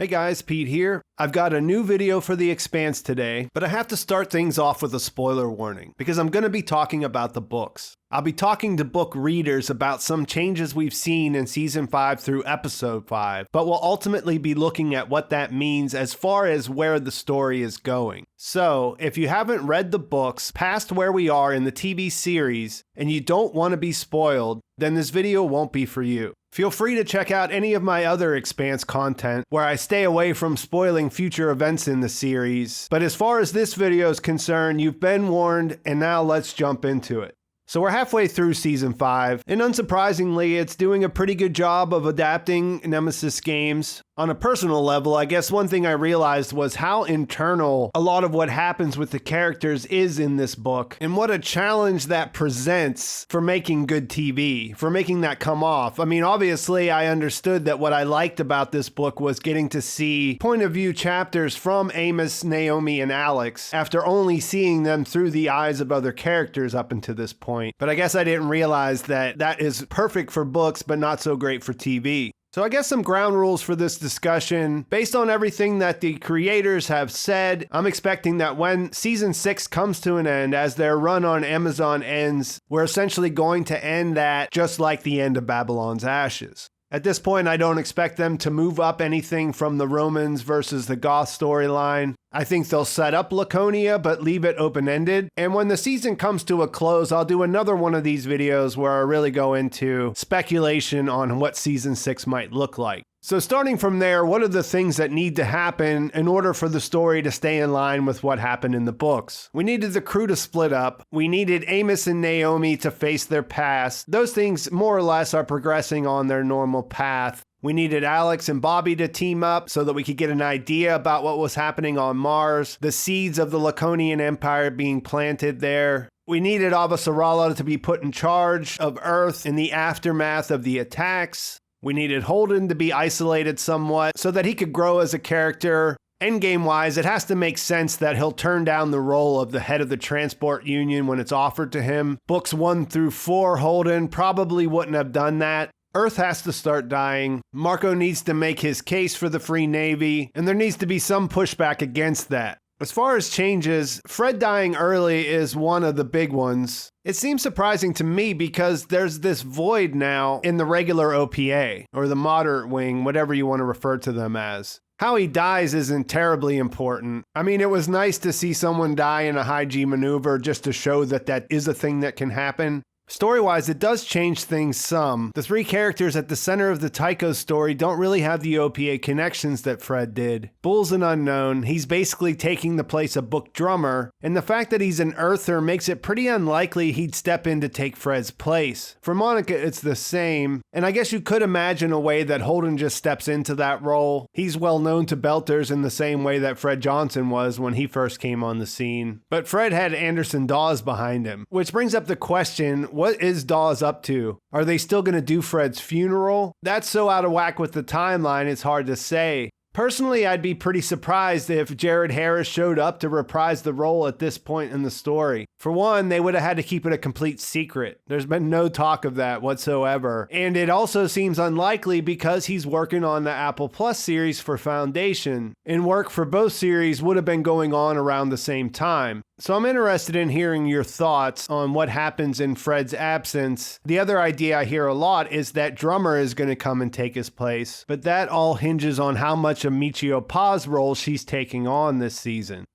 Hey guys, Pete here. I've got a new video for the Expanse today, but I have to start things off with a spoiler warning because I'm going to be talking about the books. I'll be talking to book readers about some changes we've seen in Season 5 through Episode 5, but we'll ultimately be looking at what that means as far as where the story is going. So, if you haven't read the books past where we are in the TV series and you don't want to be spoiled, then this video won't be for you. Feel free to check out any of my other Expanse content where I stay away from spoiling future events in the series. But as far as this video is concerned, you've been warned, and now let's jump into it. So we're halfway through Season 5, and unsurprisingly, it's doing a pretty good job of adapting Nemesis games. On a personal level, I guess one thing I realized was how internal a lot of what happens with the characters is in this book, and what a challenge that presents for making good TV, for making that come off. I mean, obviously, I understood that what I liked about this book was getting to see point of view chapters from Amos, Naomi, and Alex after only seeing them through the eyes of other characters up until this point. But I guess I didn't realize that that is perfect for books, but not so great for TV. So I guess some ground rules for this discussion. Based on everything that the creators have said, I'm expecting that when Season 6 comes to an end, as their run on Amazon ends, we're essentially going to end that just like the end of Babylon's Ashes. At this point, I don't expect them to move up anything from the Romans versus the Goth storyline. I think they'll set up Laconia, but leave it open-ended. And when the season comes to a close, I'll do another one of these videos where I really go into speculation on what Season 6 might look like. So starting from there, what are the things that need to happen in order for the story to stay in line with what happened in the books? We needed the crew to split up. We needed Amos and Naomi to face their past. Those things more or less are progressing on their normal path. We needed Alex and Bobbie to team up so that we could get an idea about what was happening on Mars, the seeds of the Laconian Empire being planted there. We needed Avasarala to be put in charge of Earth in the aftermath of the attacks. We needed Holden to be isolated somewhat so that he could grow as a character. Endgame-wise, it has to make sense that he'll turn down the role of the head of the transport union when it's offered to him. Books 1 through 4, Holden probably wouldn't have done that. Earth has to start dying. Marco needs to make his case for the Free Navy, and there needs to be some pushback against that. As far as changes, Fred dying early is one of the big ones. It seems surprising to me because there's this void now in the regular OPA, or the moderate wing, whatever you want to refer to them as. How he dies isn't terribly important. I mean, it was nice to see someone die in a high G maneuver just to show that that is a thing that can happen. Story-wise, it does change things some. The three characters at the center of the Tycho story don't really have the OPA connections that Fred did. Bull's an unknown, he's basically taking the place of Book Drummer, and the fact that he's an Earther makes it pretty unlikely he'd step in to take Fred's place. For Monica, it's the same, and I guess you could imagine a way that Holden just steps into that role. He's well known to Belters in the same way that Fred Johnson was when he first came on the scene. But Fred had Anderson Dawes behind him, which brings up the question, what is Dawes up to? Are they still going to do Fred's funeral? That's so out of whack with the timeline, it's hard to say. Personally, I'd be pretty surprised if Jared Harris showed up to reprise the role at this point in the story. For one, they would have had to keep it a complete secret. There's been no talk of that whatsoever. And it also seems unlikely because he's working on the Apple Plus series for Foundation, and work for both series would have been going on around the same time. So I'm interested in hearing your thoughts on what happens in Fred's absence. The other idea I hear a lot is that Drummer is going to come and take his place, but that all hinges on how much of Michio Pa's role she's taking on this season.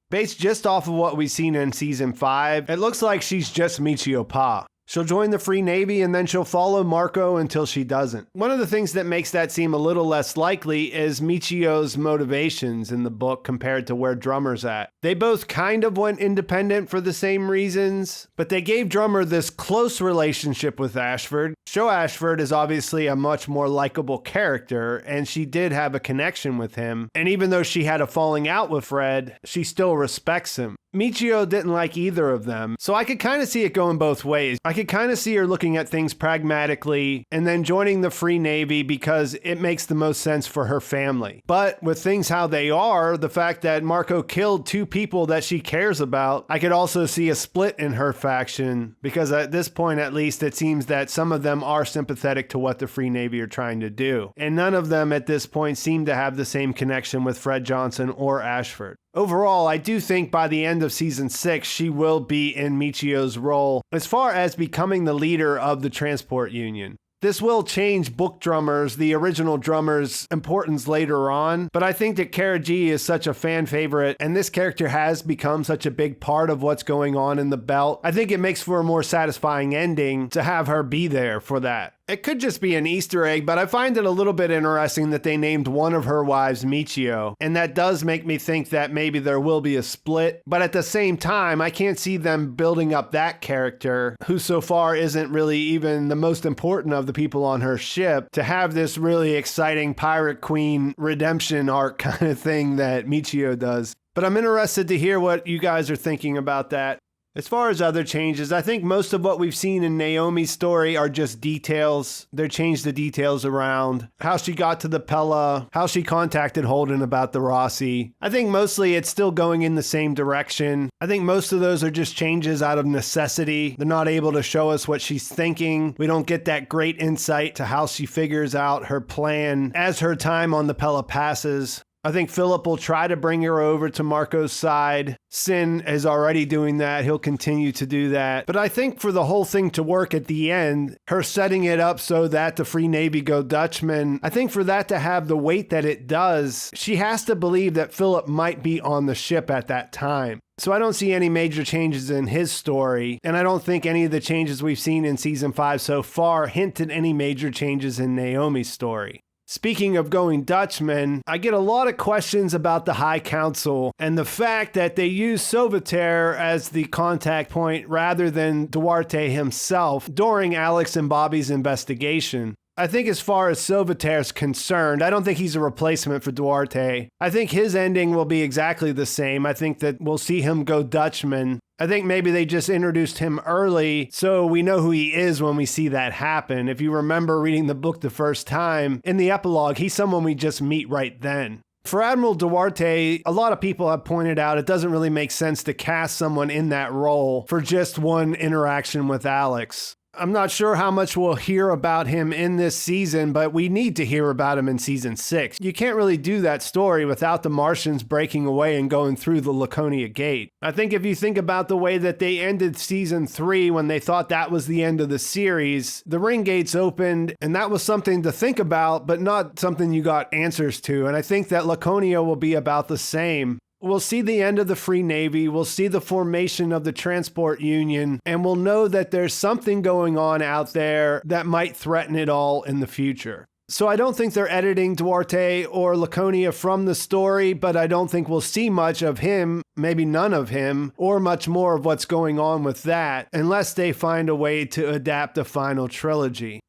Based just off of what we've seen in Season 5, it looks like she's just Michio Pa. She'll join the Free Navy and then she'll follow Marco until she doesn't. One of the things that makes that seem a little less likely is Michio's motivations in the book compared to where Drummer's at. They both kind of went independent for the same reasons, but they gave Drummer this close relationship with Ashford. Ashford is obviously a much more likable character, and she did have a connection with him. And even though she had a falling out with Fred, she still respects him. Michio didn't like either of them, so I could kind of see it going both ways. I could kind of see her looking at things pragmatically and then joining the Free Navy because it makes the most sense for her family. But with things how they are, the fact that Marco killed 2 people that she cares about, I could also see a split in her faction because at this point at least it seems that some of them are sympathetic to what the Free Navy are trying to do. And none of them at this point seem to have the same connection with Fred Johnson or Ashford. Overall, I do think by the end of season 6, she will be in Michio's role as far as becoming the leader of the transport union. This will change Book Drummers, the original drummers' importance later on, but I think that Cara Gee is such a fan favorite, and this character has become such a big part of what's going on in the belt. I think it makes for a more satisfying ending to have her be there for that. It could just be an Easter egg, but I find it a little bit interesting that they named one of her wives Michio, and that does make me think that maybe there will be a split, but at the same time, I can't see them building up that character, who so far isn't really even the most important of the people on her ship, to have this really exciting pirate queen redemption arc kind of thing that Michio does. But I'm interested to hear what you guys are thinking about that. As far as other changes, I think most of what we've seen in Naomi's story are just details. They changed the details around how she got to the Pella, how she contacted Holden about the Rossi. I think mostly it's still going in the same direction. I think most of those are just changes out of necessity. They're not able to show us what she's thinking. We don't get that great insight to how she figures out her plan as her time on the Pella passes. I think Filip will try to bring her over to Marco's side. Sin is already doing that. He'll continue to do that. But I think for the whole thing to work at the end, her setting it up so that the Free Navy go Dutchman, I think for that to have the weight that it does, she has to believe that Filip might be on the ship at that time. So I don't see any major changes in his story, and I don't think any of the changes we've seen in season 5 so far hint at any major changes in Naomi's story. Speaking of going Dutchman, I get a lot of questions about the High Council and the fact that they use Sauveterre as the contact point rather than Duarte himself during Alex and Bobbie's investigation. I think as far as Sauveterre's concerned, I don't think he's a replacement for Duarte. I think his ending will be exactly the same. I think that we'll see him go Dutchman. I think maybe they just introduced him early so we know who he is when we see that happen. If you remember reading the book the first time, in the epilogue, he's someone we just meet right then. For Admiral Duarte, a lot of people have pointed out it doesn't really make sense to cast someone in that role for just one interaction with Alex. I'm not sure how much we'll hear about him in this season, but we need to hear about him in season 6. You can't really do that story without the Martians breaking away and going through the Laconia Gate. I think if you think about the way that they ended season 3 when they thought that was the end of the series, the ring gates opened and that was something to think about, but not something you got answers to. And I think that Laconia will be about the same. We'll see the end of the Free Navy, we'll see the formation of the Transport Union, and we'll know that there's something going on out there that might threaten it all in the future. So I don't think they're editing Duarte or Laconia from the story, but I don't think we'll see much of him, maybe none of him, or much more of what's going on with that, unless they find a way to adapt the final trilogy.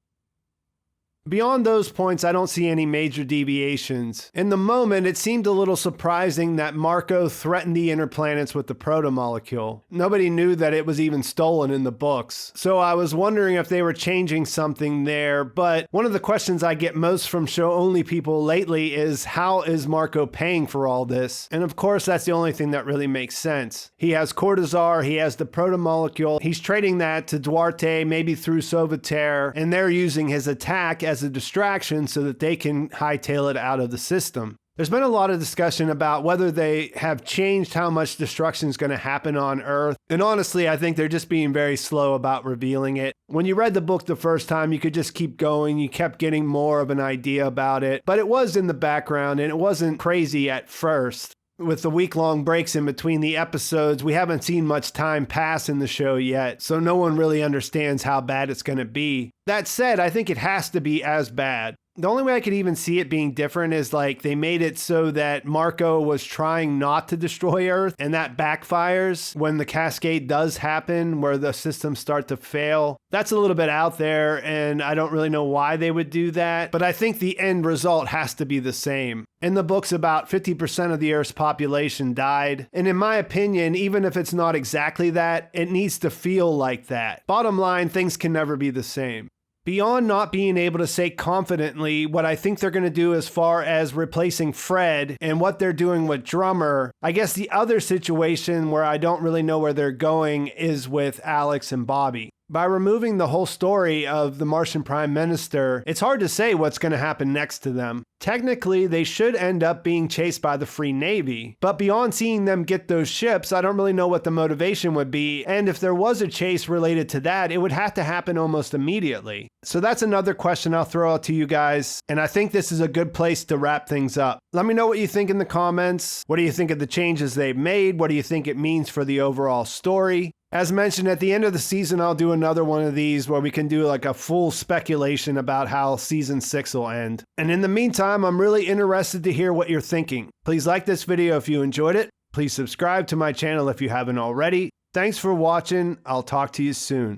Beyond those points, I don't see any major deviations. In the moment, it seemed a little surprising that Marco threatened the inner planets with the Protomolecule. Nobody knew that it was even stolen in the books. So I was wondering if they were changing something there, but one of the questions I get most from show-only people lately is how is Marco paying for all this? And of course, that's the only thing that really makes sense. He has Cortazar, he has the Protomolecule, he's trading that to Duarte, maybe through Sauveterre, and they're using his attack as a distraction so that they can hightail it out of the system. There's been a lot of discussion about whether they have changed how much destruction is going to happen on Earth. And honestly, I think they're just being very slow about revealing it. When you read the book the first time, you could just keep going. You kept getting more of an idea about it. But it was in the background and it wasn't crazy at first. With the week-long breaks in between the episodes, we haven't seen much time pass in the show yet, so no one really understands how bad it's going to be. That said, I think it has to be as bad. The only way I could even see it being different is like they made it so that Marco was trying not to destroy Earth, and that backfires when the cascade does happen where the systems start to fail. That's a little bit out there, and I don't really know why they would do that, but I think the end result has to be the same. In the books, about 50% of the Earth's population died, and in my opinion, even if it's not exactly that, it needs to feel like that. Bottom line, things can never be the same. Beyond not being able to say confidently what I think they're going to do as far as replacing Fred and what they're doing with Drummer, I guess the other situation where I don't really know where they're going is with Alex and Bobbie. By removing the whole story of the Martian Prime Minister, it's hard to say what's going to happen next to them. Technically, they should end up being chased by the Free Navy, but beyond seeing them get those ships, I don't really know what the motivation would be, and if there was a chase related to that, it would have to happen almost immediately. So that's another question I'll throw out to you guys, and I think this is a good place to wrap things up. Let me know what you think in the comments. What do you think of the changes they've made? What do you think it means for the overall story? As mentioned, at the end of the season, I'll do another one of these where we can do like a full speculation about how season 6 will end. And in the meantime, I'm really interested to hear what you're thinking. Please like this video if you enjoyed it. Please subscribe to my channel if you haven't already. Thanks for watching. I'll talk to you soon.